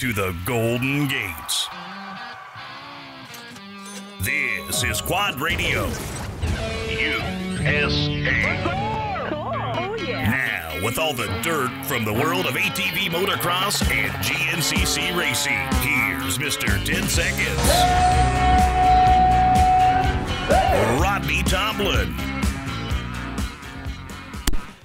to the Golden Gates. This is Quad Radio USA. Oh, yeah. Now, with all the dirt from the world of ATV motocross and GNCC racing, here's Mr. 10 Seconds, Rodney Tomlin.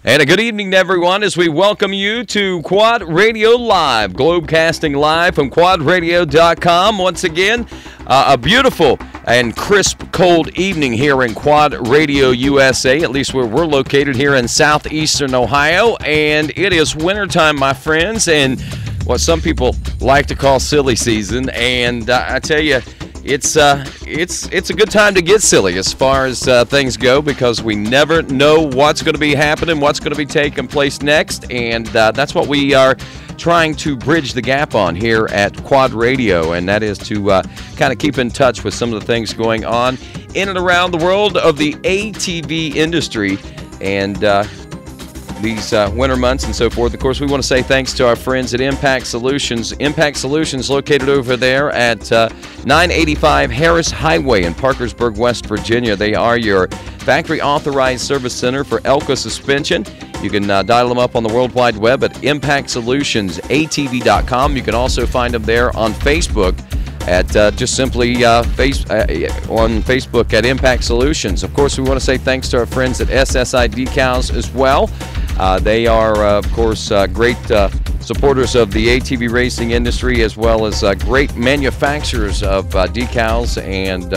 And a good evening to everyone as we welcome you to Quad Radio Live, Globecasting live from quadradio.com. Once again, a beautiful and crisp, cold evening here in Quad Radio USA, at least where we're located here in southeastern Ohio. And it is wintertime, my friends, and what some people like to call silly season. And I tell you, it's a good time to get silly as far as things go, because we never know what's going to be happening, what's going to be taking place next, and that's what we are trying to bridge the gap on here at Quad Radio, and that is to kind of keep in touch with some of the things going on in and around the world of the ATV industry and these winter months and so forth. Of course, we want to say thanks to our friends at Impact Solutions. Impact Solutions located over there at 985 Harris Highway in Parkersburg, West Virginia. They are your factory authorized service center for Elko suspension. You can dial them up on the World Wide Web at impactsolutionsatv.com. You can also find them there on Facebook at just simply on Facebook at Impact Solutions. Of course, we want to say thanks to our friends at SSI Decals as well. They are, of course, great supporters of the ATV racing industry, as well as great manufacturers of decals and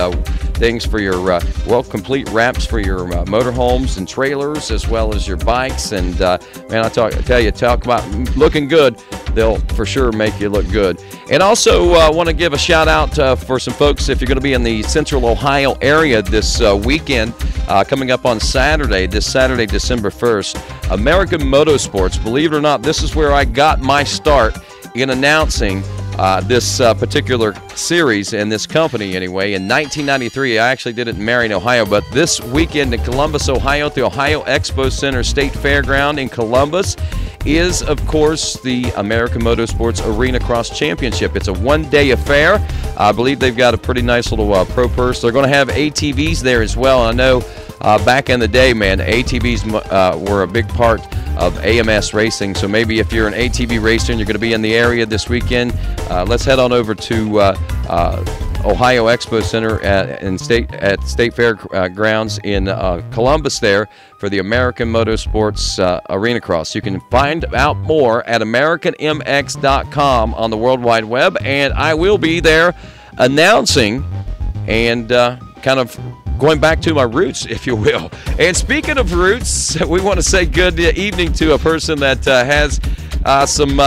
things for your, complete wraps for your motorhomes and trailers, as well as your bikes. And, man, I tell you, talk about looking good. They'll for sure make you look good. And also want to give a shout out for some folks, if you're going to be in the Central Ohio area this weekend, coming up on Saturday, December 1st, American Motorsports. Believe it or not, this is where I got my start in announcing this particular series and this company anyway. In 1993, I actually did it in Marion, Ohio, but this weekend in Columbus, Ohio, at the Ohio Expo Center State Fairground in Columbus, is, of course, the American Motorsports Arena Cross Championship. It's a one-day affair. I believe they've got a pretty nice little pro purse. They're going to have ATVs there as well. I know back in the day, man, ATVs were a big part of AMS racing. So maybe if you're an ATV racer and you're going to be in the area this weekend, let's head on over to Ohio Expo Center at State Fair grounds in Columbus there for the American Motorsports Arena Cross. You can find out more at AmericanMX.com on the World Wide Web, and I will be there announcing and kind of going back to my roots, if you will. And speaking of roots, we want to say good evening to a person that has some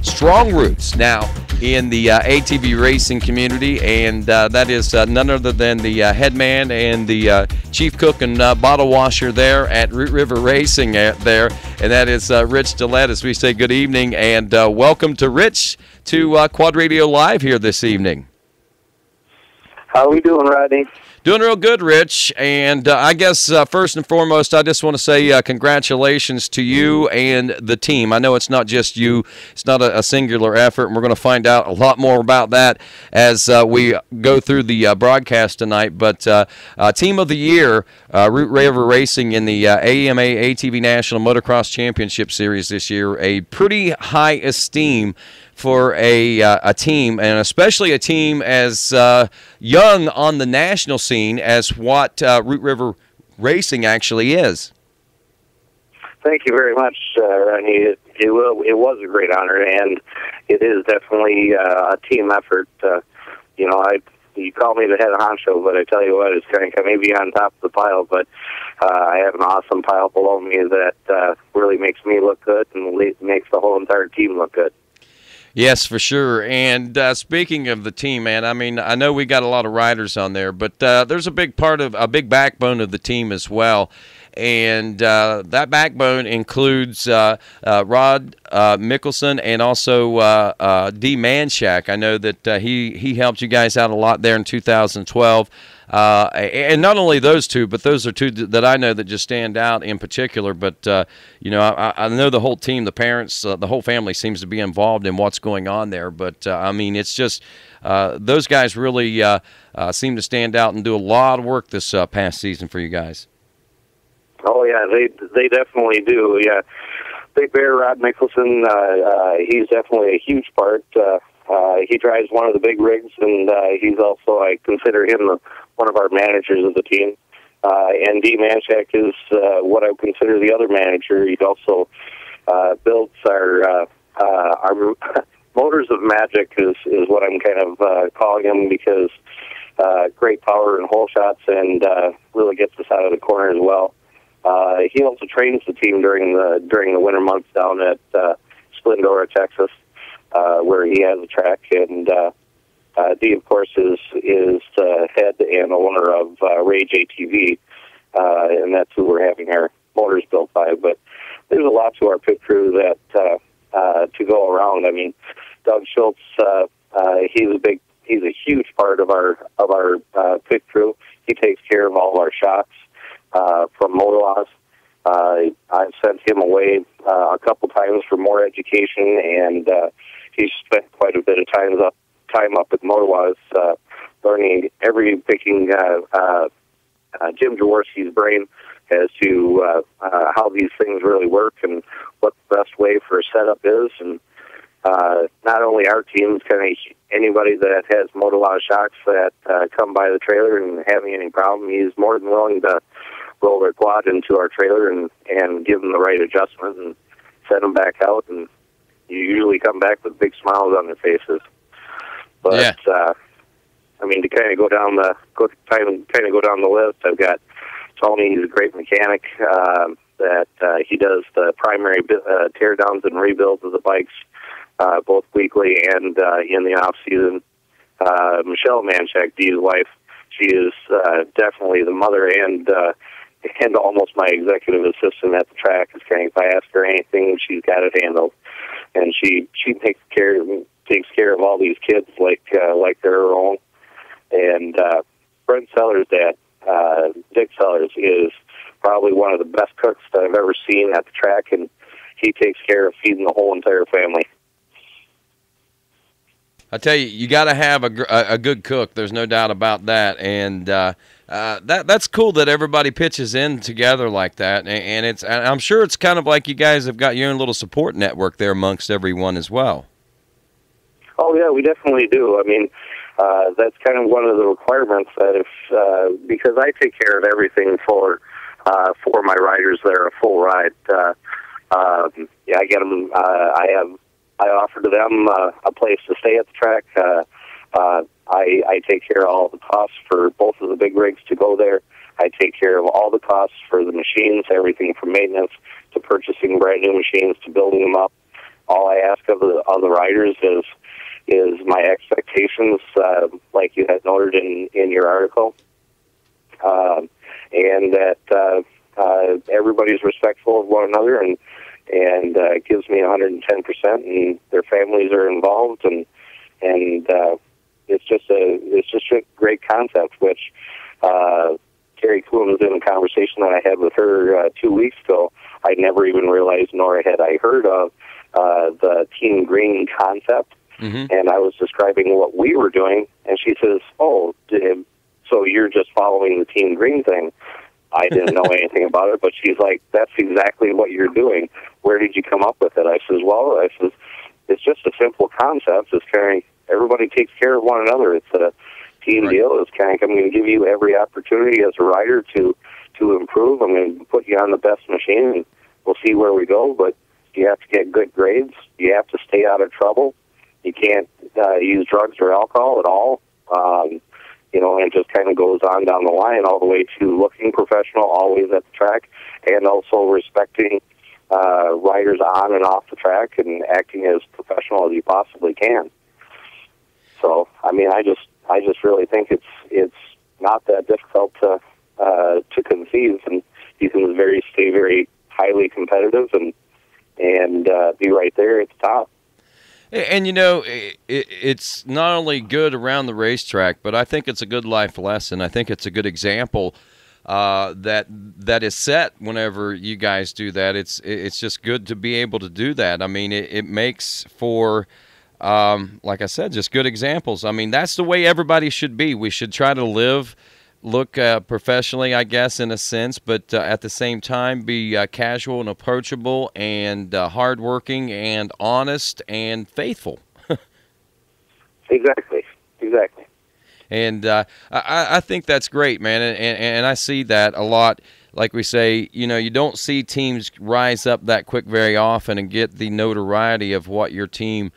strong roots now in the ATV racing community, and that is none other than the head man and the chief cook and bottle washer there at Root River Racing there, and that is Rich Gillette. As we say good evening and welcome to Rich to Quad Radio Live here this evening. How are we doing, Rodney? Doing real good, Rich, and I guess first and foremost, I just want to say congratulations to you and the team. I know it's not just you. It's not a singular effort, and we're going to find out a lot more about that as we go through the broadcast tonight. But Team of the Year, Root River Racing in the AMA ATV National Motocross Championship Series this year, a pretty high esteem for a team, and especially a team as young on the national scene as what Root River Racing actually is. Thank you very much, Rodney. It was a great honor, and it is definitely a team effort. You call me the head honcho, but I tell you what, it's kind of maybe on top of the pile, but I have an awesome pile below me that really makes me look good and makes the whole entire team look good. Yes, for sure. And speaking of the team, man, I mean, I know we got a lot of riders on there, but there's a big backbone of the team as well. and that backbone includes Rod Mickelson and also D. Manshak. I know that he helped you guys out a lot there in 2012. And not only those two, but those are two that I know that just stand out in particular. But, you know, I know the whole team, the parents, the whole family seems to be involved in what's going on there. But, I mean, it's just those guys really seem to stand out and do a lot of work this past season for you guys. Oh, yeah, they definitely do, yeah. Big Bear, Rod Mickelson, he's definitely a huge part. He drives one of the big rigs, and he's also, I consider him one of our managers of the team. And D. Manshak is what I would consider the other manager. He also builds our Motors of Magic is what I'm kind of calling him, because great power and hole shots, and really gets us out of the corner as well. He also trains the team during the winter months down at Splendora, Texas, where he has a track, and D, of course, is the head and owner of Rage ATV, and that's who we're having our motors built by. But there's a lot to our pit crew that to go around. I mean, Doug Schultz, he's a huge part of our pit crew. He takes care of all of our shots from Motorlaws. I've sent him away a couple times for more education, and he's spent quite a bit of time up at Motorlaws, learning picking Jim Jaworski's brain as to how these things really work and what the best way for a setup is. And not only our teams, kind of anybody that has Motorlaw shocks that come by the trailer and having any problem, he's more than willing to roll their quad into our trailer and give them the right adjustment and send them back out, and you usually come back with big smiles on their faces. But yeah. I mean, to kind of go down the list, I've got Tony. He's a great mechanic. That he does the primary teardowns and rebuilds of the bikes, both weekly and in the off season. Michelle Manshak, Dee's wife, she is definitely the mother and almost my executive assistant at the track. If I ask her anything, she's got it handled, and she takes care of all these kids like they're her own. And Brent Sellers' dad, Dick Sellers, is probably one of the best cooks that I've ever seen at the track, and he takes care of feeding the whole entire family. I tell you, you got to have a good cook. There's no doubt about that, and that's cool that everybody pitches in together like that. And I'm sure it's kind of like you guys have got your own little support network there amongst everyone as well. Oh yeah, we definitely do. I mean, that's kind of one of the requirements that because I take care of everything for my riders that are a full ride. Yeah, I get them. I offer to them a place to stay at the track. I take care of all the costs for both of the big rigs to go there. I take care of all the costs for the machines, everything from maintenance to purchasing brand new machines to building them up. All I ask of the riders is my expectations, like you had noted in your article, and that everybody's respectful of one another and gives me 110%, and their families are involved, and it's just a great concept. Which Terry Kuhn was in a conversation that I had with her 2 weeks ago. I never even realized, nor had I heard of the Team Green concept. Mm-hmm. And I was describing what we were doing, and she says, "Oh, so you're just following the Team Green thing?" I didn't know anything about it, but she's like, "That's exactly what you're doing. Where did you come up with it?" I says, "Well, it's just a simple concept. It's kind of everybody takes care of one another. It's a team deal. It's kind of I'm going to give you every opportunity as a rider to improve. I'm going to put you on the best machine, and we'll see where we go. But you have to get good grades. You have to stay out of trouble. You can't use drugs or alcohol at all." And it just kind of goes on down the line all the way to looking professional, always at the track, and also respecting riders on and off the track and acting as professional as you possibly can. So, I mean, I just really think it's not that difficult to conceive, and you can stay very highly competitive and be right there at the top. And, you know, it's not only good around the racetrack, but I think it's a good life lesson. I think it's a good example that is set whenever you guys do that. It's just good to be able to do that. I mean, it makes for, like I said, just good examples. I mean, that's the way everybody should be. We should try to look professionally, I guess, in a sense, but at the same time be casual and approachable and hardworking and honest and faithful. Exactly. And I think that's great, man, and I see that a lot. Like we say, you know, you don't see teams rise up that quick very often and get the notoriety of what your team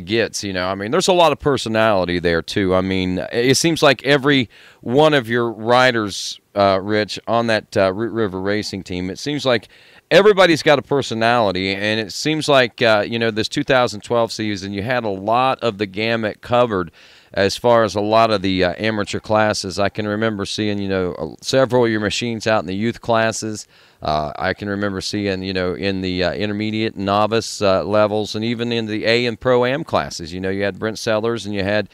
gets. You know, I mean, there's a lot of personality there too. I mean, it seems like every one of your riders, Rich, on that Root River Racing team, it seems like everybody's got a personality, and it seems like you know, this 2012 season, you had a lot of the gamut covered as far as a lot of the amateur classes. I can remember seeing, you know, several of your machines out in the youth classes. I can remember seeing, you know, in the intermediate and novice levels, and even in the A and Pro-Am classes. You know, you had Brent Sellers and you had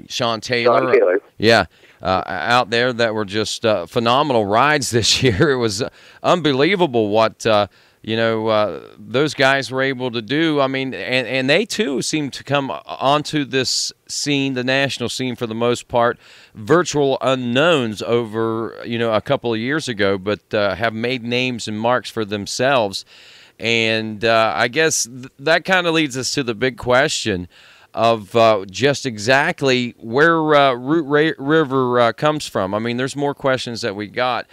Sean Taylor. Yeah, out there that were just phenomenal rides this year. It was unbelievable what you know, those guys were able to do. I mean, and they too seem to come onto this scene, the national scene for the most part, virtual unknowns over, you know, a couple of years ago, but have made names and marks for themselves. And I guess that kind of leads us to the big question of just exactly where Root River comes from. I mean, there's more questions that we got,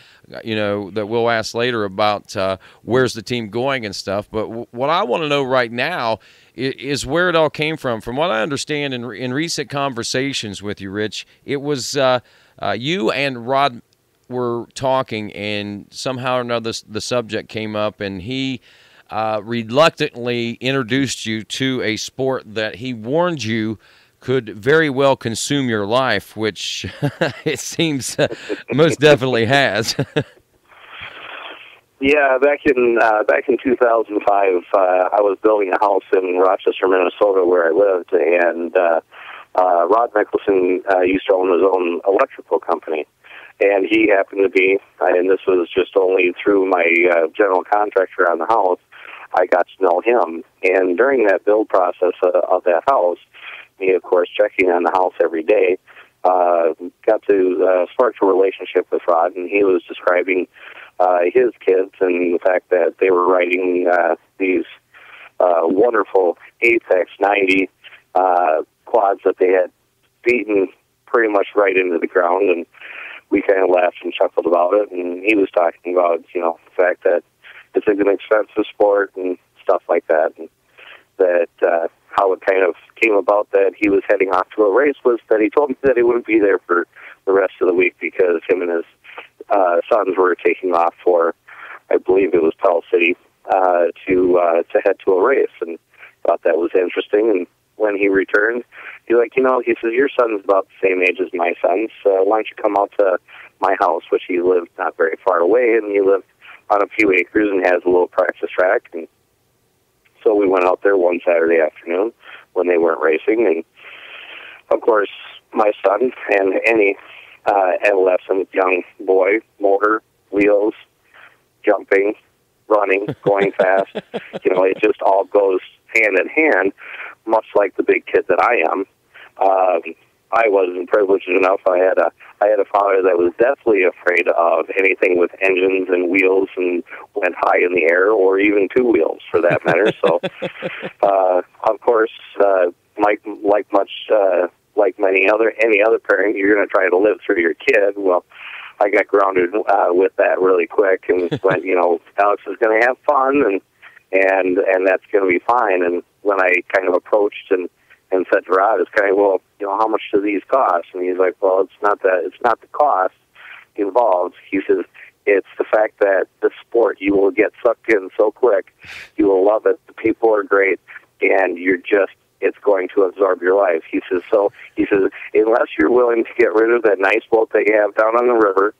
you know, that we'll ask later about where's the team going and stuff. But what I want to know right now is where it all came from. From what I understand in recent conversations with you, Rich, it was you and Rod were talking, and somehow or another the subject came up, and he reluctantly introduced you to a sport that he warned you could very well consume your life, which it seems most definitely has. Yeah, back in 2005, I was building a house in Rochester, Minnesota, where I lived, and Rod Mickelson used to own his own electrical company, and he happened to be, and this was just only through my general contractor on the house, I got to know him. And during that build process of that house, me, of course, checking on the house every day, got to spark a relationship with Rod, and he was describing his kids and the fact that they were riding these wonderful Apex 90 quads that they had beaten pretty much right into the ground, and we kind of laughed and chuckled about it. And he was talking about, you know, the fact that it's an expensive sport and stuff like that, and that how it kind of came about that he was heading off to a race was that he told me that he wouldn't be there for the rest of the week because him and his sons were taking off for, I believe it was Pell City, to head to a race, and thought that was interesting. And when he returned, he says, your son's about the same age as my son, so why don't you come out to my house, which he lived not very far away, and he lived on a few acres and has a little practice track. And so we went out there one Saturday afternoon when they weren't racing, and of course my son and any adolescent young boy, motor, wheels, jumping, running, going fast, you know, it just all goes hand in hand, much like the big kid that I am. I wasn't privileged enough. I had a father that was deathly afraid of anything with engines and wheels and went high in the air, or even two wheels for that matter. So, of course, like any other parent, you're going to try to live through your kid. Well, I got grounded with that really quick, and went, you know, Alex is going to have fun, and that's going to be fine. And when I kind of approached and said to Rod, it's kind of, well, you know, how much do these cost? And he's like, well, it's not the cost involved. He says, it's the fact that the sport, you will get sucked in so quick, you will love it, the people are great, and it's going to absorb your life. He says, unless you're willing to get rid of that nice boat that you have down on the river,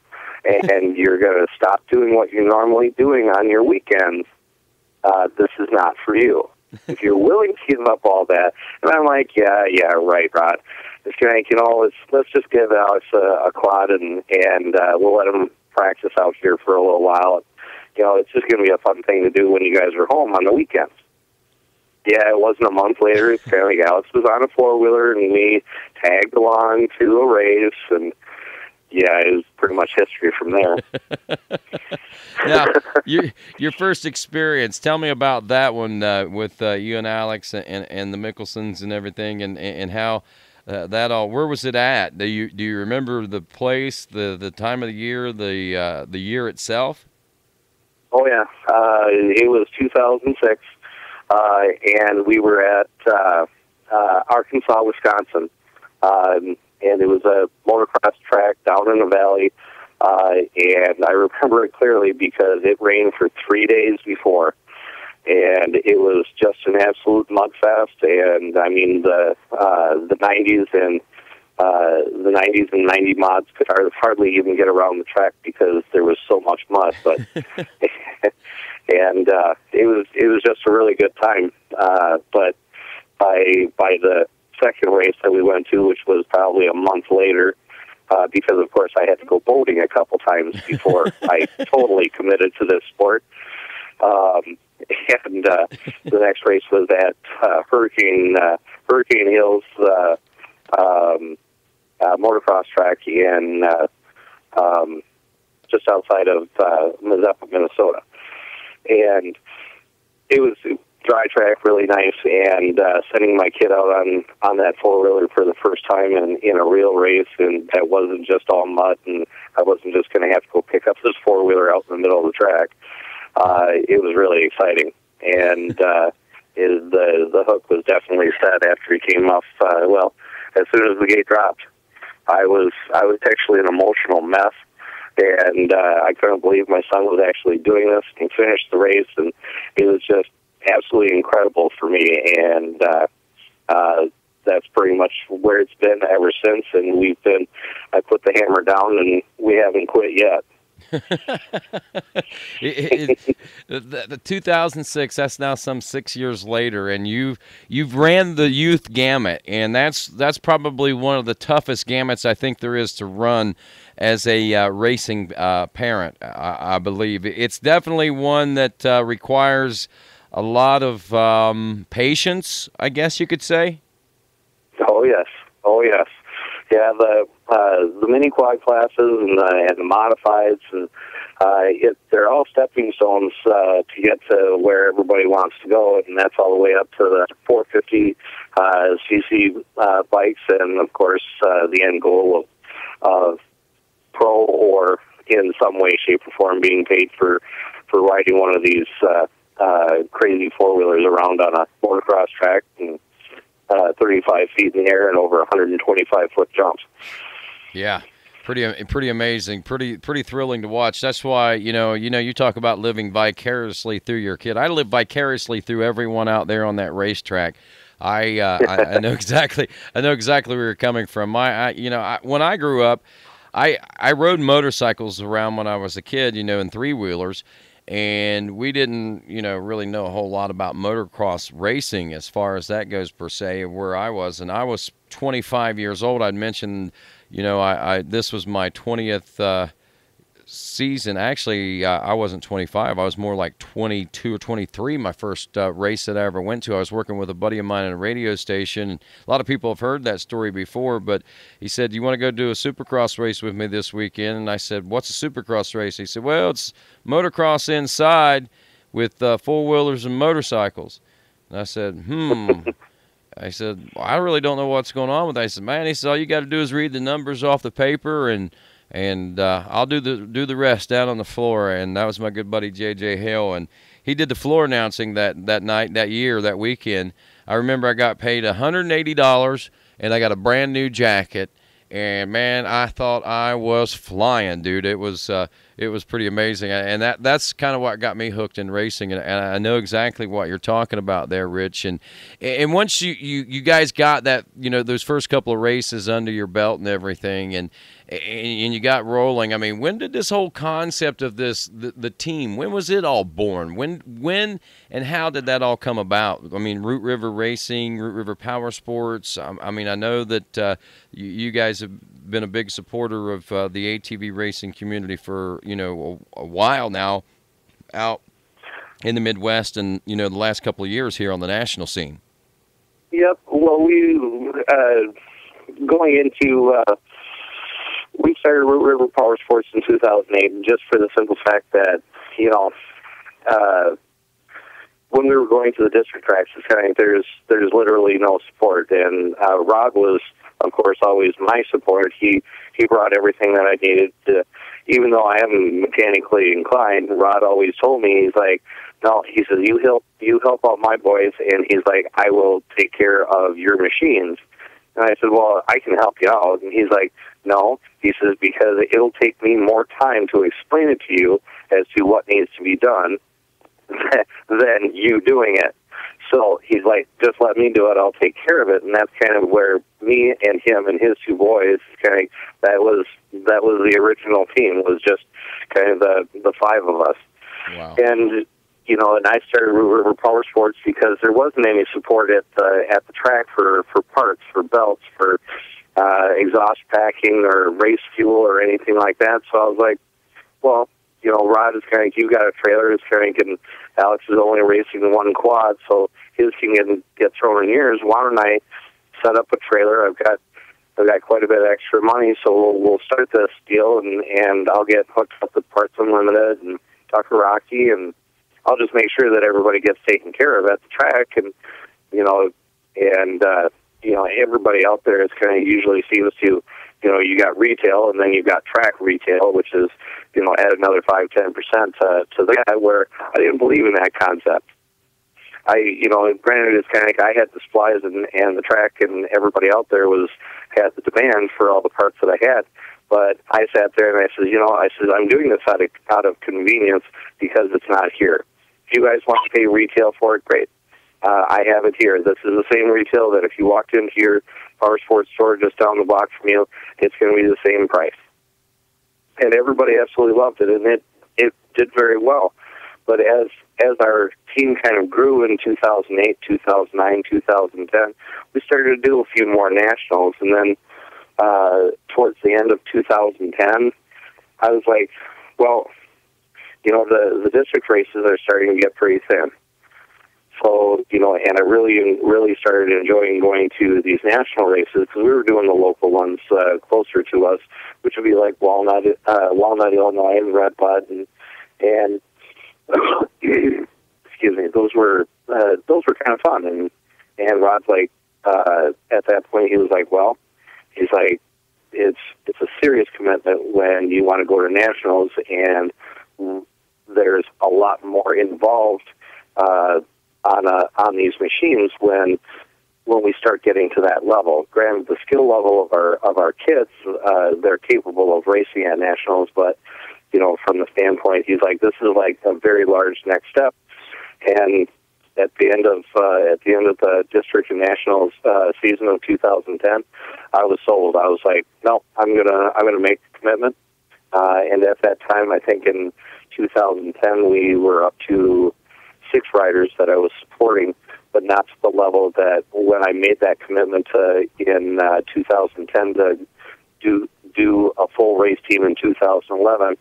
and you're going to stop doing what you're normally doing on your weekends, this is not for you. If you're willing to give up all that, and I'm like, yeah, right, Rod. If you're like, let's just give Alex a quad and we'll let him practice out here for a little while. It's just going to be a fun thing to do when you guys are home on the weekends. Yeah, it wasn't a month later. It's kind of like Alex was on a four-wheeler, and we tagged along to a race, and yeah, it was pretty much history from there. Now, your first experience, tell me about that one with you and Alex and the Mickelsons and everything, and how that all. Where was it at? Do you remember the place, the time of the year, the year itself? Oh yeah, it was 2006, and we were at Arkansas, Wisconsin. And it was a motocross track down in the valley, and I remember it clearly because it rained for 3 days before, and it was just an absolute mudfest. And I mean the 90s and the 90s and 90 mods could hardly even get around the track because there was so much mud. But and it was just a really good time. But by the second race that we went to, which was probably a month later, because of course I had to go boating a couple times before I totally committed to this sport. And the next race was at Hurricane Hills motocross track in just outside of Mazeppa, Minnesota, and it was dry track, really nice, and sending my kid out on that four-wheeler for the first time in a real race, and that wasn't just all mud, and I wasn't just going to have to go pick up this four-wheeler out in the middle of the track. It was really exciting, and the hook was definitely set after he came off. As soon as the gate dropped, I was actually an emotional mess, and I couldn't believe my son was actually doing this. He finished the race, and it was just absolutely incredible for me, and that's pretty much where it's been ever since. And I put the hammer down, and we haven't quit yet. The 2006, that's now some 6 years later, and you've ran the youth gamut, and that's probably one of the toughest gamuts I think there is to run as a racing parent. I believe it's definitely one that requires a lot of patience, I guess you could say. Oh yes. Yeah, the mini quad classes and the modifieds, and they're all stepping stones to get to where everybody wants to go, and that's all the way up to the 450 cc bikes, and of course the end goal of pro or in some way, shape, or form being paid for riding one of these crazy four-wheelers around on a motocross track and 35 feet in the air and over 125-foot jumps. Yeah, pretty amazing, pretty thrilling to watch. That's why you talk about living vicariously through your kid. I live vicariously through everyone out there on that racetrack. I know exactly where you're coming from. When I grew up, I rode motorcycles around when I was a kid, in three-wheelers. And we didn't, really know a whole lot about motocross racing as far as that goes per se, where I was. And I was 25 years old. I'd mentioned, this was my 20th season. Actually, I wasn't 25. I was more like 22 or 23, my first race that I ever went to. I was working with a buddy of mine at a radio station. And a lot of people have heard that story before, but he said, "You want to go do a supercross race with me this weekend?" And I said, "What's a supercross race?" He said, "Well, it's motocross inside with four-wheelers and motorcycles." And I said, I said, "Well, I really don't know what's going on with that." I said, "Man," he said, "all you got to do is read the numbers off the paper, and I'll do the rest down on the floor." And that was my good buddy J.J. Hale, and he did the floor announcing that night, that year, that weekend. I remember I got paid $180, and I got a brand new jacket, and man, I thought I was flying, dude. It was it was pretty amazing, and that's kind of what got me hooked in racing, and I know exactly what you're talking about there, Rich. And once you guys got that, those first couple of races under your belt and everything, and you got rolling. I mean, when did this whole concept of the team? When was it all born? When and how did that all come about? I mean, Root River Racing, Root River Power Sports. I mean, I know that you guys have been a big supporter of the ATV racing community for a while now, out in the Midwest, and the last couple of years here on the national scene. Yep. Well, we started Root River Power Sports in 2008, just for the simple fact that when we were going to the district tracks, it's kind of there's literally no support, and Rod was, of course, always my support. He brought everything that I needed to, even though I am mechanically inclined. Rod always told me, he's like, no, he says, you help out my boys, and he's like, I will take care of your machines. And I said, well, I can help you out. And he's like, no, he says, because it'll take me more time to explain it to you as to what needs to be done than you doing it. So he's like, just let me do it, I'll take care of it. And that's kind of where me and him and his two boys, that was the original team, was just kind of the five of us. Wow. And and I started Root River Power Sports because there wasn't any support at the track for parts, for belts, for exhaust packing or race fuel or anything like that. So I was like, well, Rod is kind of, you got a trailer, it's kind of, and Alex is only racing one quad, so his can get thrown in yours. Why don't I set up a trailer? I've got quite a bit of extra money, so we'll start this deal, and I'll get hooked up with Parts Unlimited and Tucker Rocky, and I'll just make sure that everybody gets taken care of at the track, and everybody out there is kind of usually seems to, you got retail, and then you've got track retail, which is, add another 5-10% to that, where I didn't believe in that concept. Granted, it's kind of like I had the supplies and the track, and everybody out there had the demand for all the parts that I had. But I sat there and I said, I'm doing this out of convenience because it's not here. If you guys want to pay retail for it, great. I have it here. This is the same retail that if you walked into your power sports store just down the block from you, it's going to be the same price. And everybody absolutely loved it, and it did very well. But as our team kind of grew in 2008, 2009, 2010, we started to do a few more nationals, and then towards the end of 2010, I was like, well, the district races are starting to get pretty thin. So, and I really started enjoying going to these national races, because we were doing the local ones closer to us, which would be like Walnut, Illinois, and Red Bud, and excuse me, those were kind of fun. And Rod's like, at that point, he was like, well, he's like, it's a serious commitment when you want to go to nationals, and there's a lot more involved on these machines when we start getting to that level. Granted, the skill level of our kids, they're capable of racing at nationals, but from the standpoint, he's like, this is like a very large next step. And at the end of the district and nationals season of 2010, I was sold. I was like, no, I'm gonna make the commitment. And at that time, I think in 2010, we were up to 6 riders that I was supporting, but not to the level that when I made that commitment in 2010 to do a full race team in 2011,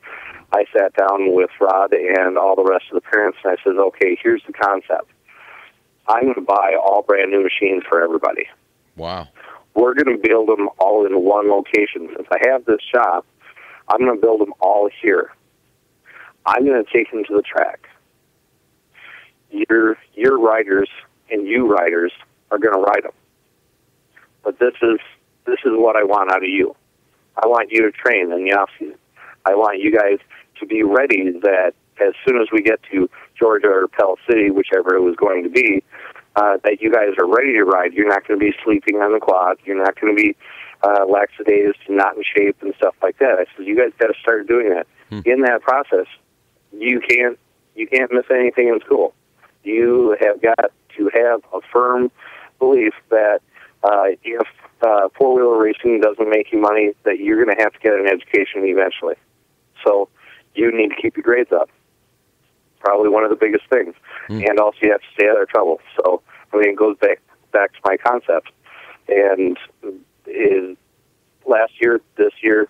I sat down with Rod and all the rest of the parents, and I said, okay, here's the concept. I'm going to buy all brand new machines for everybody. Wow. We're going to build them all in one location. Since I have this shop, I'm going to build them all here. I'm going to take them to the track. Your riders and you riders are going to ride them. But this is what I want out of you. I want you to train in the off-season. I want you guys to be ready that as soon as we get to Georgia or Pell City, whichever it was going to be, that you guys are ready to ride. You're not going to be sleeping on the quad. You're not going to be laxadaised, not in shape, and stuff like that. I said, you guys got to start doing that. In that process, you can't miss anything in school. You have got to have a firm belief that if four-wheeler racing doesn't make you money, that you're going to have to get an education eventually. So you need to keep your grades up. Probably one of the biggest things. And also you have to stay out of trouble. So, I mean, it goes back to my concept. And last year, this year,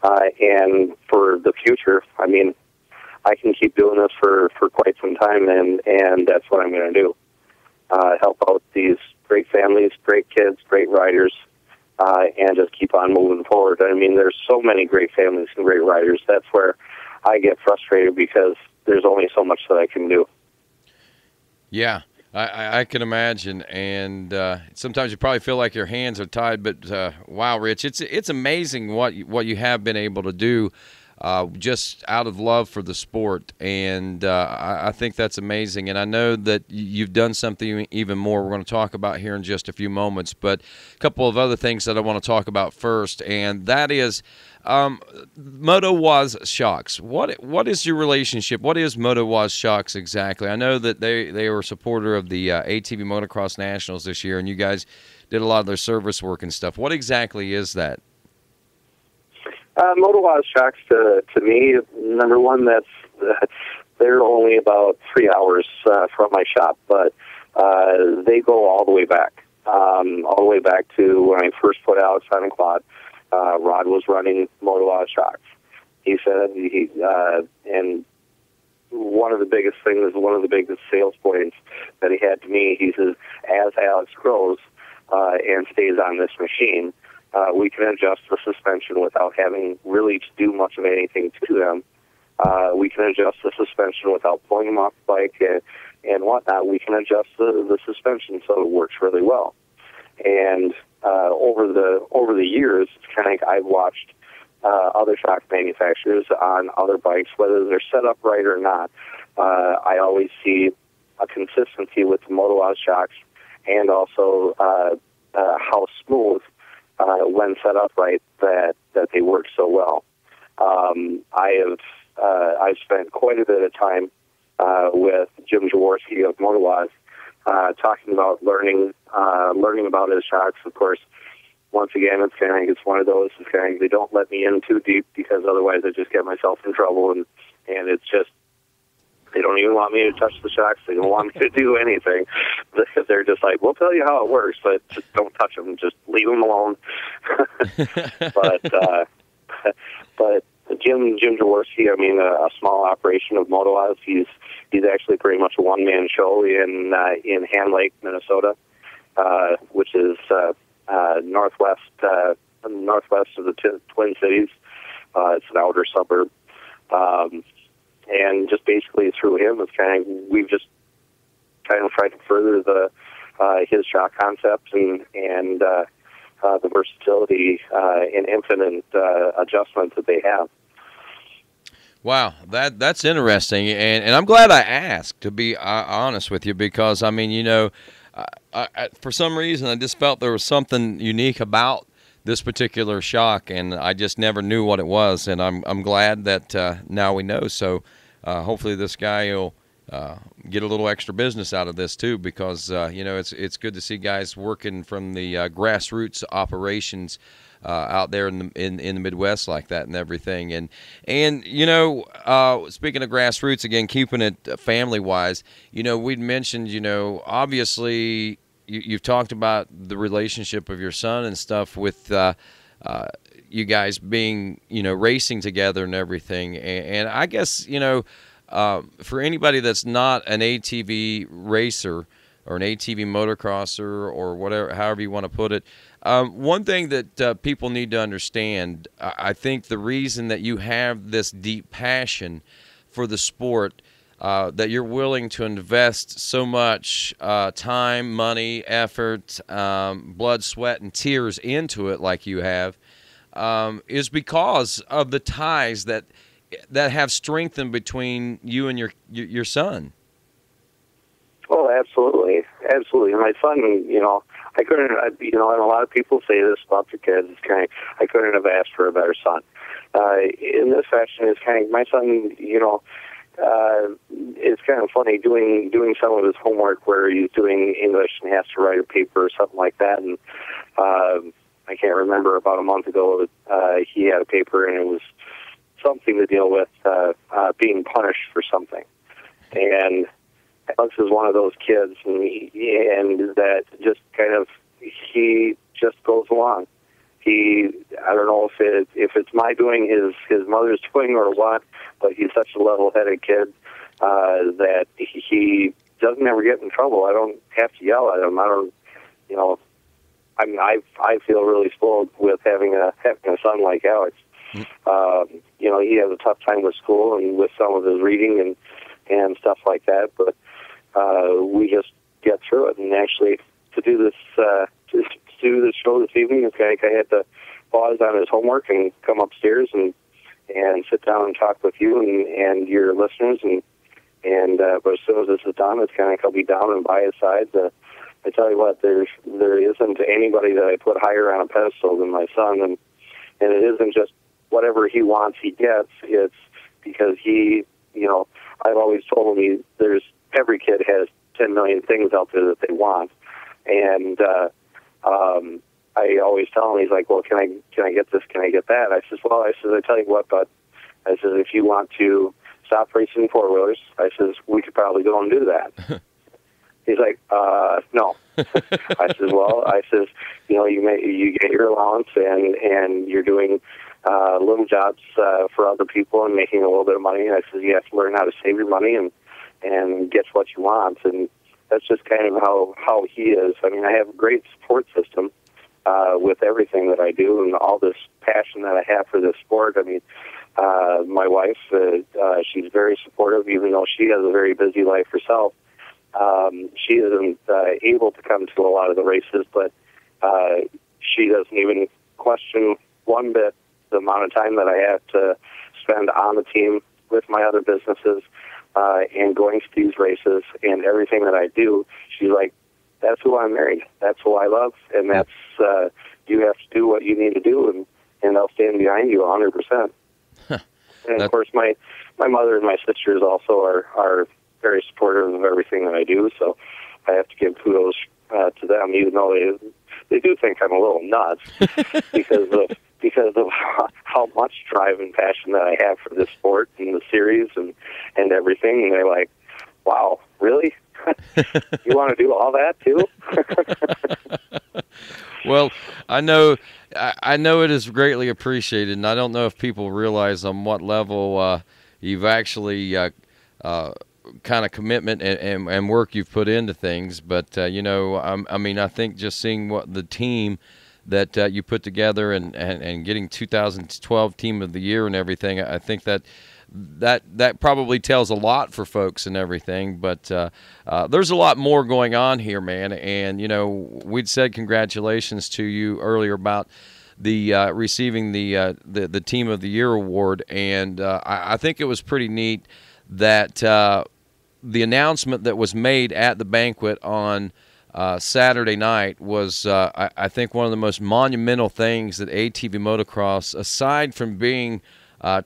and for the future, I mean, I can keep doing this for quite some time, and that's what I'm going to do. Help out these great families, great kids, great riders, and just keep on moving forward. I mean, there's so many great families and great riders. That's where I get frustrated because there's only so much that I can do. Yeah, I can imagine, and sometimes you probably feel like your hands are tied. But wow, Rich, it's amazing what you have been able to do. Just out of love for the sport, and I think that's amazing. And I know that you've done something even more we're going to talk about here in just a few moments, but a couple of other things that I want to talk about first, and that is Moto Waz Shocks. What is your relationship? What is Moto Waz Shocks exactly? I know that they were a supporter of the ATV Motocross Nationals this year, and you guys did a lot of their service work and stuff. What exactly is that? Moto Waz Shocks, to me, number one, they're only about 3 hours from my shop, but they go all the way back to when I first put Alex on a quad. Rod was running Moto Waz Shocks. He said, and one of the biggest things, one of the biggest sales points that he had to me, he says, as Alex grows and stays on this machine, we can adjust the suspension without having really to do much of anything to them. We can adjust the suspension without pulling them off the bike and whatnot. We can adjust the suspension so it works really well. And over the years, it's kind of like I've watched other shock manufacturers on other bikes, whether they're set up right or not. I always see a consistency with the Moto Waz shocks, and also how smooth, when set up right, that they work so well. I've spent quite a bit of time with Jim Jaworski of Moto Waz, talking about learning about his shocks. Of course, once again, it's one of those. They don't let me in too deep because otherwise I just get myself in trouble, and it's just, they don't even want me to touch the shocks. They don't want me to do anything. They're just like, we'll tell you how it works, but just don't touch them. Just leave them alone. But Jim Jaworski, I mean, a small operation of Moto Waz. He's actually pretty much a one-man show in Hand Lake, Minnesota, which is northwest of the Twin Cities. It's an outer suburb. And just basically through him, we've just kind of tried to further his shock concepts and the versatility and infinite adjustments that they have. Wow, that's interesting, and I'm glad I asked, to be honest with you, because I mean, you know, for some reason I just felt there was something unique about this particular shock, and I just never knew what it was, and I'm glad that now we know. So hopefully this guy will get a little extra business out of this too, because you know, it's good to see guys working from the grassroots operations out there in the Midwest like that and everything. And you know, speaking of grassroots again, keeping it family wise, you know, we'd mentioned, you know, obviously you've talked about the relationship of your son and stuff with you guys being, you know, racing together and everything. And I guess, you know, for anybody that's not an ATV racer or an ATV motocrosser or whatever, however you want to put it, one thing that people need to understand, I think the reason that you have this deep passion for the sport, that you're willing to invest so much time, money, effort, blood, sweat, and tears into it like you have, is because of the ties that have strengthened between you and your son. Oh, absolutely. Absolutely. My son, you know, I couldn't, and a lot of people say this about their kids. It's kind of, I couldn't have asked for a better son. In this fashion, it's kind of, my son, it's kind of funny doing some of his homework where he's doing English and has to write a paper or something like that. And I can't remember, about a month ago, he had a paper and it was something to deal with being punished for something. And Alex is one of those kids, and that just kind of, he just goes along. I don't know if it's my doing, his mother's doing, or what, but he's such a level-headed kid that he doesn't ever get in trouble. I don't have to yell at him. I feel really spoiled with having a son like Alex. He has a tough time with school and with some of his reading and stuff like that, but we just get through it. And actually, to do this show this evening, I had to pause on his homework and come upstairs and sit down and talk with you and your listeners. But as soon as this is done, it's kind of like I'll be down and by his side. I tell you what, there isn't anybody that I put higher on a pedestal than my son, and it isn't just whatever he wants he gets. It's because I've always told him every kid has 10 million things out there that they want, and I always tell him, he's like, well, can I get this? Can I get that? I tell you what, bud. I said, if you want to stop racing four-wheelers, I says, we could probably go and do that. He's like, no. I says, you get your allowance and you're doing little jobs for other people and making a little bit of money. And I says, you have to learn how to save your money and get what you want. And that's just kind of how he is. I mean, I have a great support system with everything that I do and all this passion that I have for this sport. I mean, my wife, she's very supportive, even though she has a very busy life herself. She isn't able to come to a lot of the races, but she doesn't even question one bit the amount of time that I have to spend on the team with my other businesses and going to these races and everything that I do. She's like, that's who I married. That's who I love, and that's you have to do what you need to do, and I'll stand behind you 100%. And of course, my mother and my sisters also are very supportive of everything that I do, so I have to give kudos to them, even though they do think I'm a little nuts because of how much drive and passion that I have for this sport and the series and everything. And they're like, wow, really? You want to do all that too? Well, I know it is greatly appreciated, and I don't know if people realize on what level you've actually kind of commitment and work you've put into things. But I think just seeing what the team that you put together and getting 2012 Team of the Year and everything, I think that probably tells a lot for folks and everything. But there's a lot more going on here, man. And we'd said congratulations to you earlier about the receiving the Team of the Year award, and I think it was pretty neat that the announcement that was made at the banquet on Saturday night was, I think, one of the most monumental things that ATV Motocross, aside from being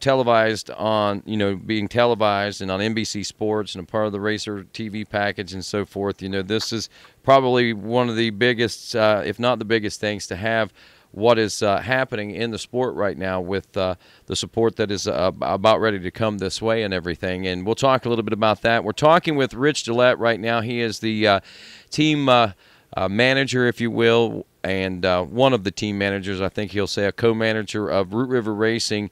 televised on, being televised and on NBC Sports and a part of the Racer TV package and so forth, this is probably one of the biggest, if not the biggest, things to have what is happening in the sport right now with the support that is about ready to come this way and everything. And we'll talk a little bit about that. We're talking with Rich Gillette right now. He is the team manager, if you will, and one of the team managers, I think he'll say, a co-manager of Root River Racing.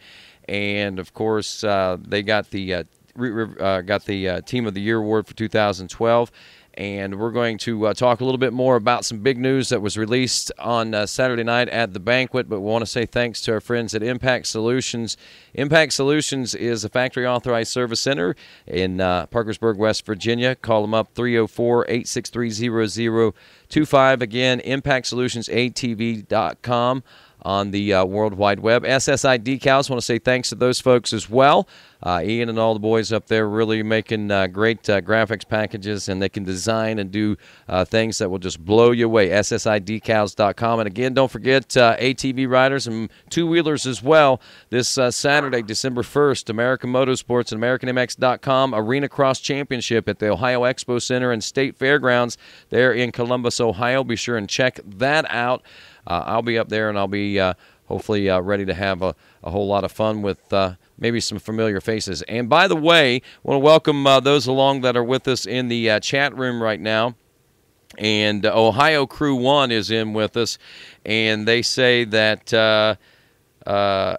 And, of course, they got the Team of the Year award for 2012. And we're going to talk a little bit more about some big news that was released on Saturday night at the banquet. But we want to say thanks to our friends at Impact Solutions. Impact Solutions is a factory-authorized service center in Parkersburg, West Virginia. Call them up, 304-863-0025. Again, ImpactSolutionsATV.com on the World Wide Web. SSI Decals, want to say thanks to those folks as well. Ian and all the boys up there really making great graphics packages, and they can design and do things that will just blow you away. SSIDecals.com. And again, don't forget ATV riders and two-wheelers as well. This Saturday, December 1st, American Motorsports and AmericanMX.com Arena Cross Championship at the Ohio Expo Center and State Fairgrounds there in Columbus, Ohio. Be sure and check that out. I'll be up there, and I'll be hopefully ready to have a whole lot of fun with maybe some familiar faces. And by the way, I want to welcome those along that are with us in the chat room right now. And Ohio Crew 1 is in with us, and they say that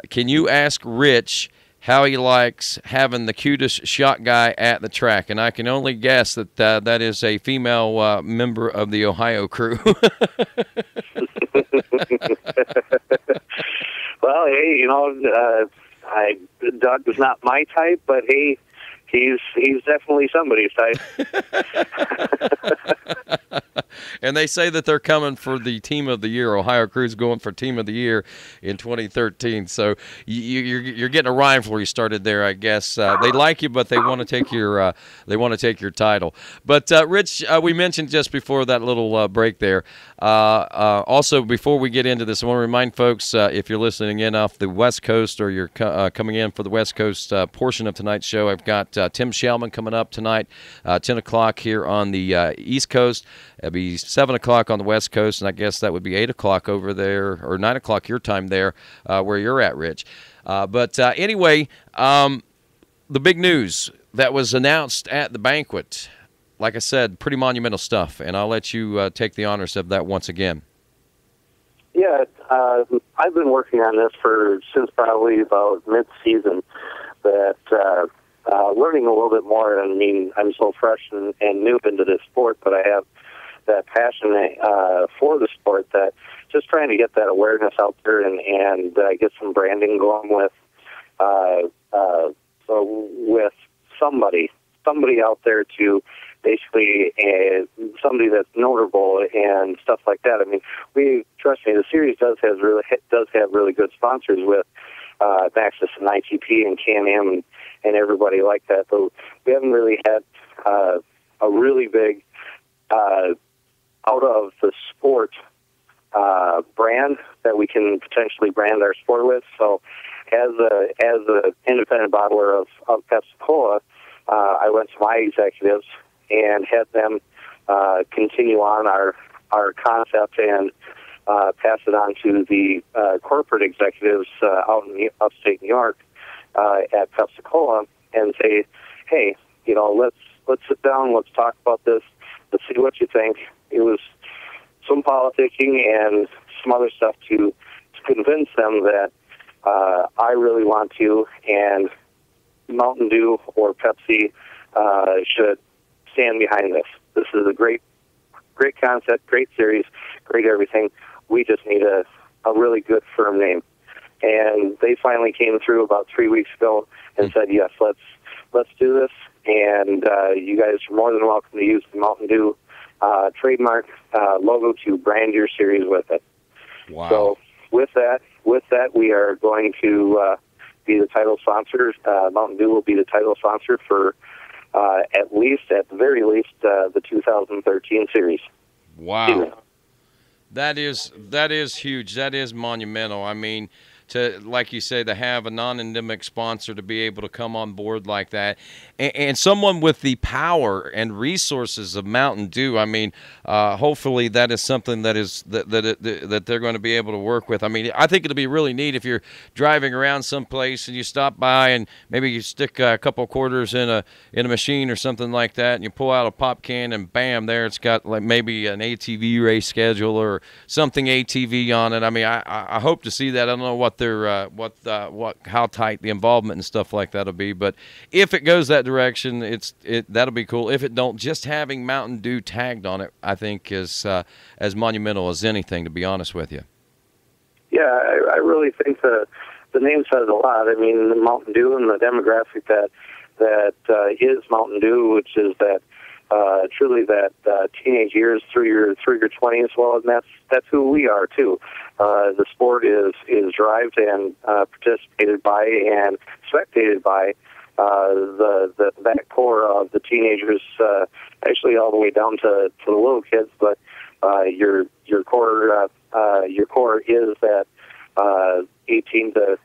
can you ask Rich how he likes having the cutest shot guy at the track? And I can only guess that that is a female member of the Ohio Crew. Well, hey, Doug is not my type, but hey, he's definitely somebody's type. And they say that they're coming for the Team of the Year. Ohio Crew's going for Team of the Year in 2013. So you're getting a rhyme for you started there, I guess. They like you, but they want to take your title. But Rich, we mentioned just before that little break there. Also, before we get into this, I want to remind folks if you're listening in off the West Coast or you're coming in for the West Coast portion of tonight's show, I've got Tim Shellman coming up tonight, 10 o'clock here on the East Coast. It'll be 7 o'clock on the West Coast, and I guess that would be 8 o'clock over there, or 9 o'clock your time there where you're at, Rich. But anyway, the big news that was announced at the banquet, like I said, pretty monumental stuff, and I'll let you take the honors of that once again. Yeah, I've been working on this since probably about mid-season, that learning a little bit more. I mean, I'm so fresh and new into this sport, but I have that passion for the sport, that just trying to get that awareness out there and get some branding going with somebody out there to basically somebody that's notable and stuff like that. I mean, trust me, the series does have really good sponsors with Maxxis and ITP and Can-Am and everybody like that, but we haven't really had a really big out of the sport brand that we can potentially brand our sport with. So as a independent bottler of Pepsi-Cola, I went to my executives and had them continue on our concept and pass it on to the corporate executives out in upstate New York at Pepsi-Cola and say, hey, let's sit down, let's talk about this, let's see what you think. It was some politicking and some other stuff to convince them that I really want to, and Mountain Dew or Pepsi should stand behind this. This is a great concept, great series, great everything. We just need a really good, firm name. And they finally came through about 3 weeks ago and said, yes, let's do this. And you guys are more than welcome to use the Mountain Dew trademark logo to brand your series with it. Wow. So with that, we are going to be the title sponsor. Mountain Dew will be the title sponsor for at the very least, the 2013 series. Wow. That is huge. That is monumental. I mean, to, like you say, to have a non-endemic sponsor to be able to come on board like that, and someone with the power and resources of Mountain Dew. I mean, hopefully that is something that they're going to be able to work with. I mean, I think it'll be really neat if you're driving around someplace and you stop by and maybe you stick a couple of quarters in a machine or something like that, and you pull out a pop can and bam, there it's got like maybe an ATV race schedule or something ATV on it. I mean, I hope to see that. I don't know what how tight the involvement and stuff like that'll be, but if it goes that direction, that'll be cool. If it don't, just having Mountain Dew tagged on it, I think is as monumental as anything, to be honest with you. Yeah, I really think the name says a lot. I mean, the Mountain Dew and the demographic that is Mountain Dew, which is that truly that teenage years through your 20s. Well, and that's who we are too. The sport is derived and participated by and spectated by the back core of the teenagers, actually all the way down to the little kids. But your core is that 18 to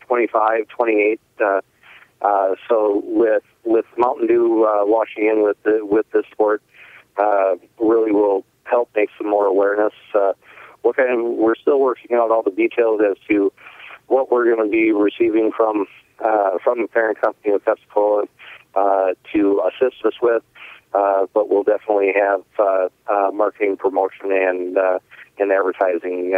25, 28. So with Mountain Dew washing in with this sport, really will help make some more awareness. We're still working out all the details as to what we're going to be receiving from the parent company of PepsiCo to assist us with, but we'll definitely have marketing, promotion, and advertising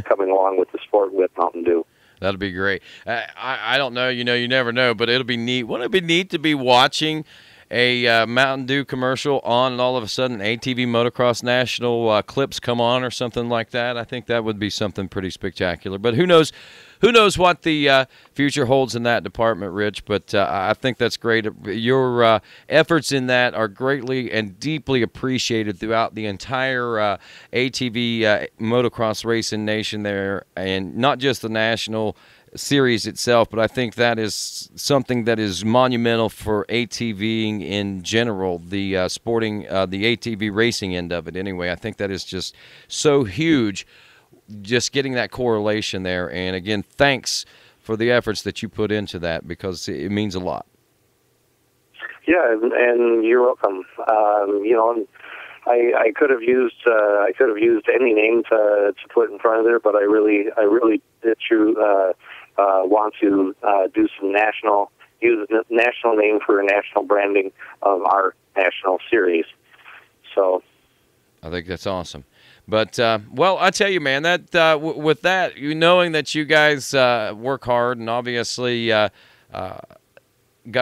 coming along with the sport with Mountain Dew. That'll be great. I don't know, you never know, but it'll be neat. Wouldn't it be neat to be watching a Mountain Dew commercial on, and all of a sudden ATV Motocross National clips come on or something like that? I think that would be something pretty spectacular. But who knows what the future holds in that department, Rich. But I think that's great. Your efforts in that are greatly and deeply appreciated throughout the entire ATV motocross racing nation there, and not just the national series itself, but I think that is something that is monumental for ATVing in general, the sporting, the ATV racing end of it anyway. I think that is just so huge, just getting that correlation there. And again, thanks for the efforts that you put into that, because it means a lot. Yeah, and you're welcome. I could have used any name to put in front of there, but I really did want to do some use a national name for a national branding of our national series. So I think that's awesome. But, well, I tell you, man, that with that, knowing that you guys work hard and obviously got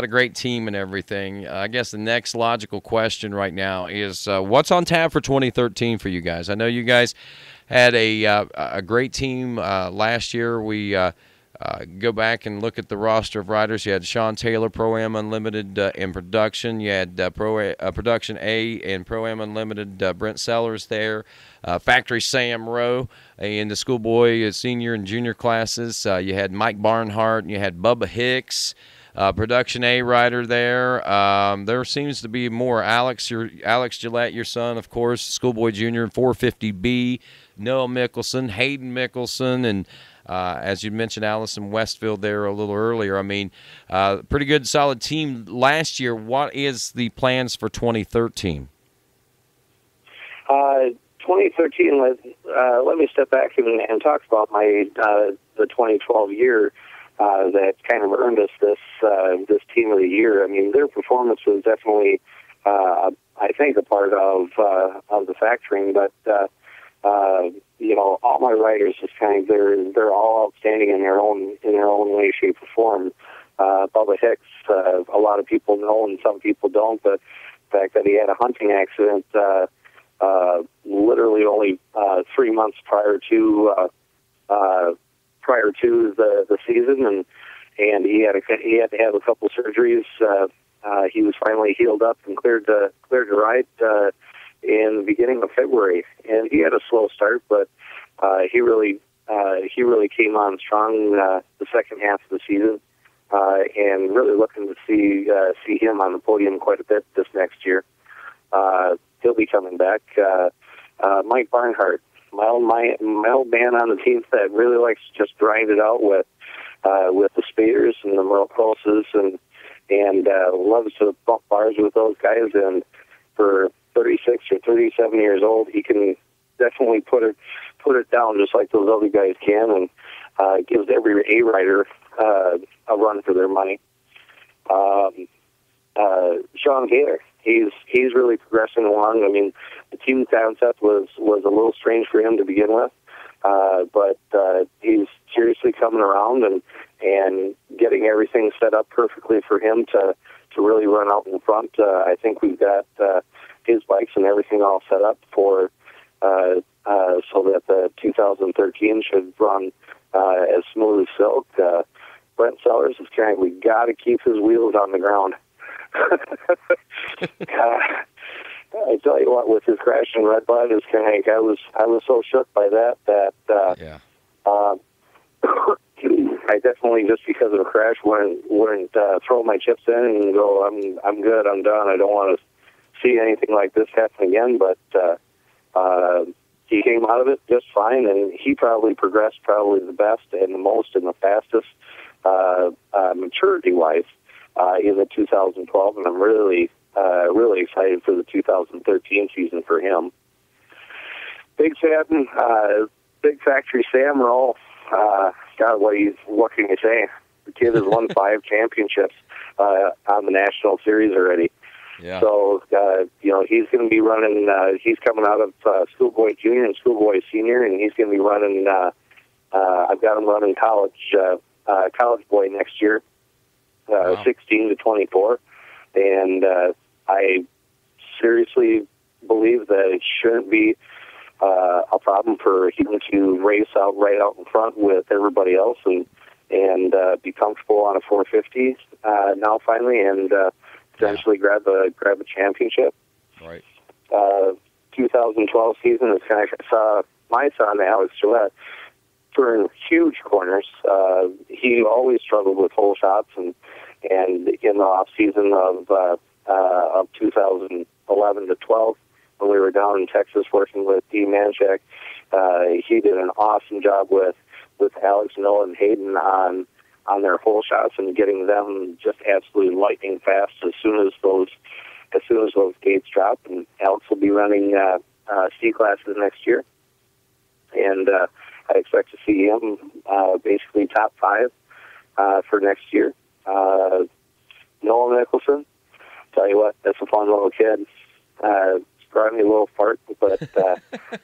a great team and everything, I guess the next logical question right now is what's on tap for 2013 for you guys? I know you guys had a great team last year. We go back and look at the roster of riders. You had Sean Taylor, Pro-Am Unlimited in production. You had Production A and Pro-Am Unlimited, Brent Sellers there. Factory Sam Rowe in the schoolboy, senior, and junior classes. You had Mike Barnhart, and you had Bubba Hicks, Production A rider there. There seems to be more. Alex Gillette, your son, of course, schoolboy junior, 450B. Noah Mickelson, Hayden Mickelson, and as you mentioned, Allison Westfield there a little earlier. I mean, pretty good, solid team last year. What is the plans for 2013? 2013. Let me step back and talk about the 2012 year that kind of earned us this team of the year. I mean, their performance was definitely, I think, a part of the factoring, but. All my riders just kind of they're all outstanding in their own way, shape, or form. Bubba Hicks, a lot of people know and some people don't, but the fact that he had a hunting accident literally only 3 months prior to the season, and he had to have a couple surgeries. He was finally healed up and cleared to ride in the beginning of February, and he had a slow start, but he really came on strong the second half of the season, and really looking to see him on the podium quite a bit this next year. He'll be coming back. Mike Barnhart, my old man on the team that really likes to just grind it out with the Spaders and the Merle Crosses, and loves to bump bars with those guys. And for 36 or 37 years old, he can definitely put it down just like those other guys can, and gives every A rider a run for their money. Sean Taylor, he's really progressing along. I mean, the team concept was a little strange for him to begin with, but he's seriously coming around and getting everything set up perfectly for him to really run out in front. I think we've got his bikes and everything all set up for so that the 2013 should run as smooth as silk. Brent Sellers is kind of, we got to keep his wheels on the ground. I tell you what, with his crash in Red Bud, is kind of, I was so shook by that I definitely, just because of a crash, wouldn't throw my chips in and go, I'm good, I'm done. I don't want to see anything like this happen again. But he came out of it just fine, and he probably progressed the best and the most and the fastest maturity-wise in the 2012, and I'm really excited for the 2013 season for him. Big Sam, Big Factory Sam Roll. God, what can you say? The kid has won 5 championships on the National Series already. Yeah. So, he's going to be running, he's coming out of Schoolboy Junior and Schoolboy Senior, and he's going to be running, I've got him running college boy next year, Wow. 16 to 24. And I seriously believe that it shouldn't be a problem for him to race right out in front with everybody else and be comfortable on a 450 now finally, and potentially grab a championship. Right. 2012 season is kind of saw my son Alex Gillette turn huge corners. He always struggled with hole shots, and in the off season of 2011 to 12, when we were down in Texas working with Dee Manchek, he did an awesome job with Alex, Noah, and Hayden on their hole shots and getting them just absolutely lightning fast as soon as those gates drop. And Alex will be running C classes next year, and I expect to see him basically top 5 for next year. Noah Nicholson, tell you what, that's a fun little kid. Grimy little fart, but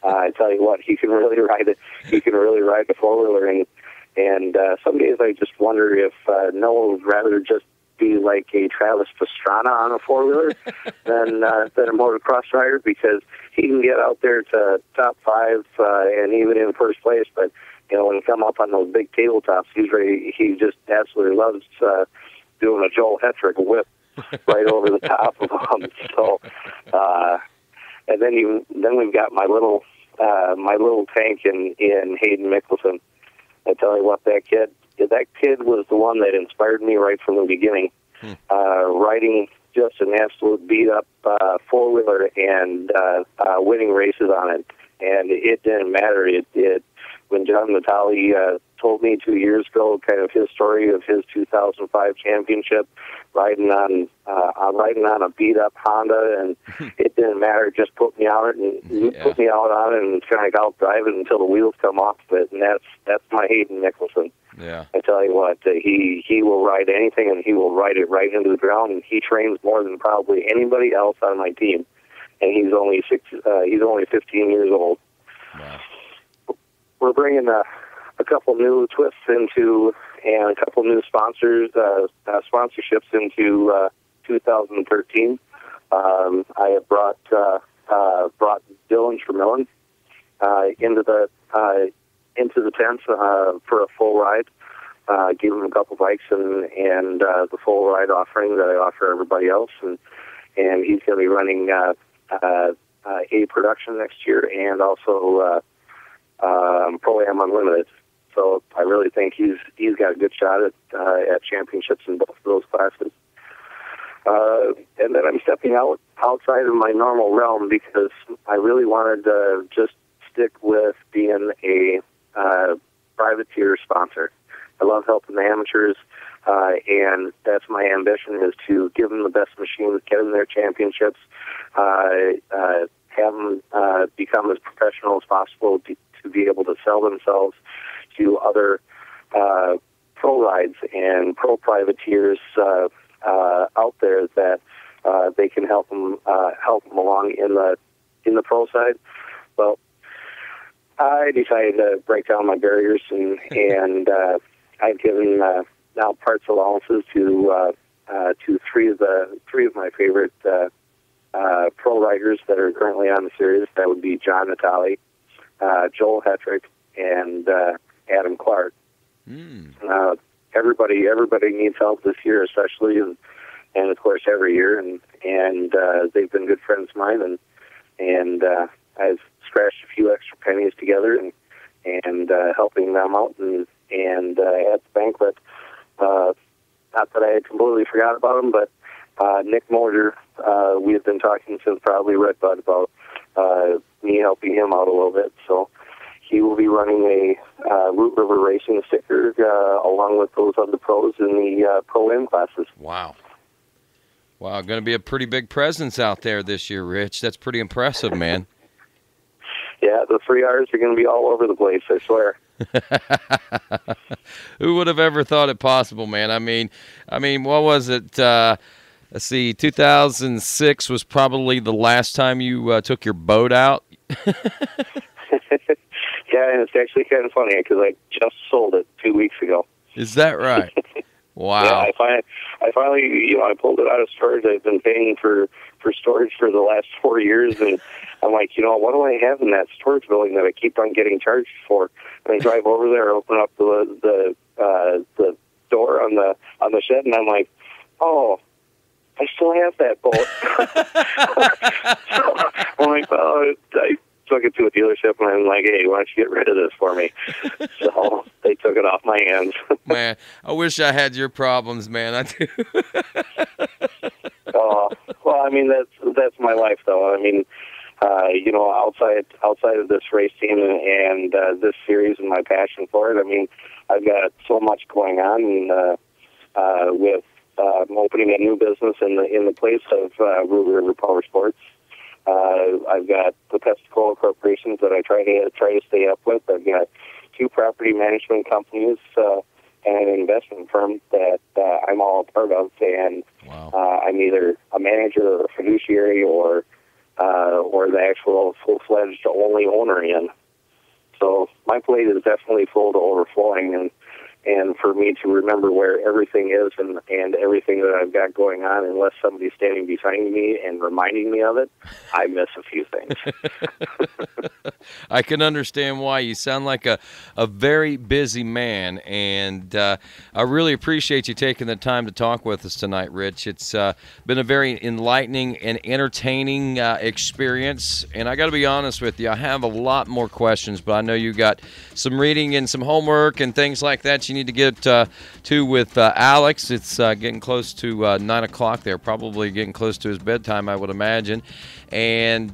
I tell you what, he can really ride it. He can really ride the 4-wheeler, and some days I just wonder if Noah would rather just be like a Travis Pastrana on a 4-wheeler than a motocross rider, because he can get out there to top 5 and even in first place. But when you come up on those big tabletops, he's ready. He just absolutely loves doing a Joel Hetrick whip right over the top of them. So, and then we've got my little tank in Hayden Mickelson. I tell you what, that kid was the one that inspired me right from the beginning. Riding just an absolute beat-up 4-wheeler and winning races on it. And it didn't matter. When John Natale told me 2 years ago kind of his story of his 2005 championship, riding on a beat-up Honda, and it didn't matter. Just put me out put me out on it, and kind of out drive it until the wheels come off of it. And that's my Hayden Mickelson. Yeah. I tell you what, he will ride anything, and he will ride it right into the ground. And he trains more than probably anybody else on my team. And he's only 15 years old. Wow. We're bringing a couple new twists into, and a couple new sponsorships into 2013. I have brought Dylan Tremillon into the tent for a full ride. Gave him a couple bikes and the full ride offering that I offer everybody else, and he's going to be running A production next year, and also Pro-Am Unlimited. So I really think he's got a good shot at championships in both of those classes. And then I'm stepping outside of my normal realm, because I really wanted to just stick with being a privateer sponsor. I love helping the amateurs, and that's my ambition, is to give them the best machines, get them their championships, have them become as professional as possible to be able to sell themselves to other pro rides and pro privateers out there, that they can help them along in the pro side. Well, I decided to break down my barriers, and I've given now parts allowances to three of my favorite pro riders that are currently on the series. That would be John Natale, Joel Hetrick, and Adam Clark. Everybody needs help this year, especially, and of course every year, and they've been good friends of mine, and I've scratched a few extra pennies together and helping them out, and at the forgot about him, but Nick Moser, we have been talking since probably Red Bud about me helping him out a little bit. So he will be running a Root River Racing sticker along with those other pros in the Pro-Am classes. Wow. Wow, going to be a pretty big presence out there this year, Rich. That's pretty impressive, man. Yeah, the 3Rs are going to be all over the place, I swear. Who would have ever thought it possible, man? I mean, what was it? Let's see, 2006 was probably the last time you took your boat out. Yeah, and it's actually kind of funny because I just sold it 2 weeks ago. Is that right? Wow. Yeah, I finally, I pulled it out of storage. I've been paying for storage for the last 4 years, and I'm like, what do I have in that storage building that I keep on getting charged for? And I drive over there, open up the door on the shed, and I'm like, oh, I still have that boat. So I'm like, well, I took it to a dealership, and I'm like, hey, why don't you get rid of this for me? So they took it off my hands. Man, I wish I had your problems, man. I do. Well, I mean, that's my life, though. I mean, outside of this race team and this series and my passion for it, I mean, I've got so much going on with opening a new business in the place of Root River Power Sports. I've got the Pesticola corporations that I try to stay up with. I've got 2 property management companies and an investment firm that I'm all a part of, and wow. I'm either a manager or a fiduciary or the actual full-fledged only owner in. So my plate is definitely full to overflowing, and for me to remember where everything is and everything that I've got going on, unless somebody's standing behind me and reminding me of it, I miss a few things. I can understand why. You sound like a very busy man, and I really appreciate you taking the time to talk with us tonight, Rich. It's been a very enlightening and entertaining experience, and I got to be honest with you, I have a lot more questions, but I know you got some reading and some homework and things like that you need to get to with Alex. It's getting close to 9 o'clock there, probably getting close to his bedtime, I would imagine. And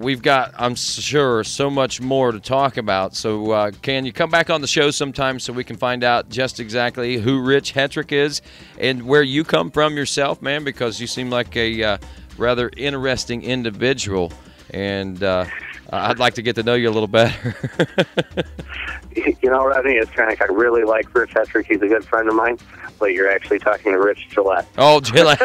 we've got, I'm sure, so much more to talk about. So can you come back on the show sometime so we can find out just exactly who Rich Hetrick is and where you come from yourself, man, because you seem like a rather interesting individual. And I'd like to get to know you a little better. Rodney, it's kind of, I really like Rich Hetrick. He's a good friend of mine, but you're actually talking to Rich Gillette. Oh, Gillette.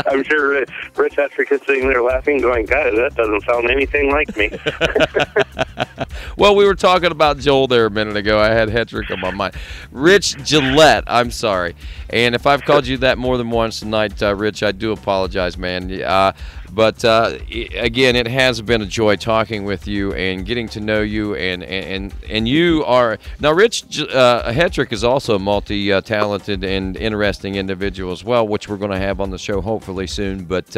I'm sure Rich Hetrick is sitting there laughing, going, God, that doesn't sound anything like me. Well, we were talking about Joel there a minute ago. I had Hetrick on my mind. Rich Gillette, I'm sorry. And if I've called you that more than once tonight, Rich, I do apologize, man. But again, it has been a joy talking with you and getting to know you. And you are now, Rich Hetrick is also a multi-talented and interesting individual as well, which we're going to have on the show hopefully soon. But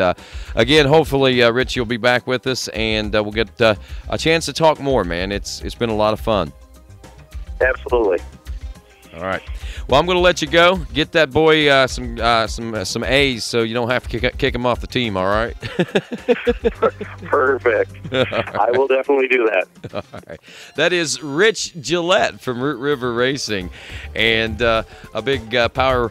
again, hopefully, Rich, you'll be back with us, and we'll get a chance to talk more, man. It's been a lot of fun. Absolutely. All right. Well, I'm going to let you go. Get that boy some A's so you don't have to kick him off the team, all right? Perfect. I will definitely do that. All right. That is Rich Gillette from Root River Racing, and a big power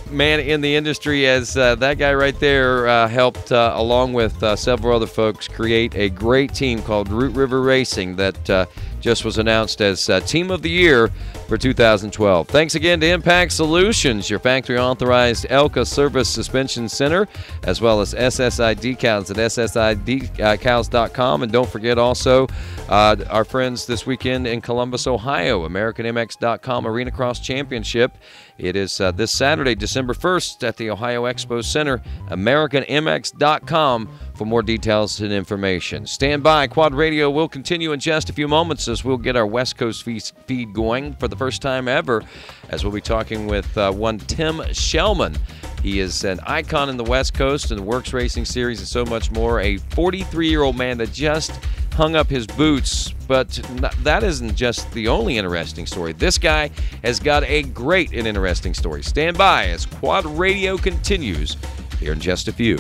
man in the industry, as that guy right there helped, along with several other folks, create a great team called Root River Racing that just was announced as Team of the Year for 2012. Thanks again to Impact Solutions, your factory-authorized Elka Service Suspension Center, as well as SSI Decals at ssidecals.com. And don't forget also our friends this weekend in Columbus, Ohio, AmericanMX.com Arena Cross Championship. It is this Saturday, December 1st at the Ohio Expo Center, AmericanMX.com for more details and information. Stand by. Quad Radio will continue in just a few moments as we'll get our West Coast feed going for the first time ever, as we'll be talking with one Tim Shellman. He is an icon in the West Coast and the Works Racing Series and so much more. A 43-year-old man that just hung up his boots. But that isn't just the only interesting story. This guy has got a great and interesting story. Stand by as Quad Radio continues here in just a few.